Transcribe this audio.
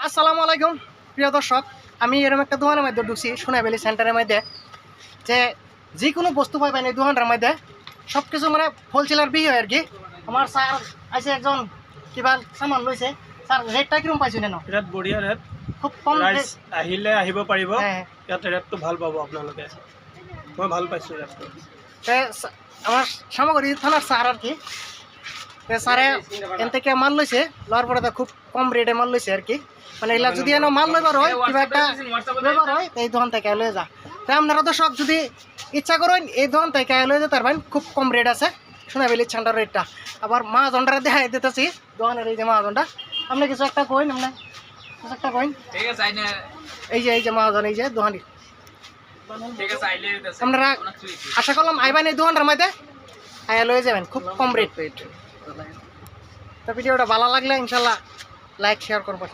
আসসালামু আলাইকুম প্রিয় দর্শক, আমি এরকম একটা দোকানের মধ্যে ঢুকছি সোনাইভ্যালি সেন্টারের মধ্যে। যে কোনো বস্তু পাইবেন এই দোকানটার মধ্যে, সব কিছু মানে হোলসেলার বিয়ে হয় আর কি। আমার স্যার আছে একজন, কিবা সামান লৈছে। স্যার রেটটা কিরকম পাইছো নেন? বিৰাট বঢ়িয়া ৰেট। খুব কম ৰাইজ আহিলে আহিব পাৰিব, হ্যাঁ। ইয়াত ৰেটটো ভাল পাব আপোনালোকে। মই ভাল পাইছোঁ ৰেটটো। আমার সামগ্রী থানার স্যার আর কি, স্যারে এন থেকে মাল লইছে, লওয়ার পরে তো খুব কম রেটে মাল লইছে আর কি। মানে এগুলা যদি এনে মাল লইবার হয়, কিবা একটা লইবার হয় এই দোকান থেকে লয়ে যা। তাই আপনারা দর্শক যদি ইচ্ছা করেন এই দোকান থেকে লয়ে যেতে পারবেন, খুব কম রেট আছে সোনাইভ্যালি সেন্টার রেটটা। আবার মাহাজনটা দেখাই দিতেছি দোকানের, এই যে মাহাজনটা। আপনি কিছু একটা কইন, আপনি কিছু একটা কইন। এই যে মাহাজন, এই যে দোকানি। আপনারা আশা করলাম আইবেন এই দোকানটার মধ্যে, আয়া লয়ে যাবেন খুব কম রেট। তো ভিডিওটা ভালো লাগলে ইনশাল্লাহ লাইক শেয়ার করবেন।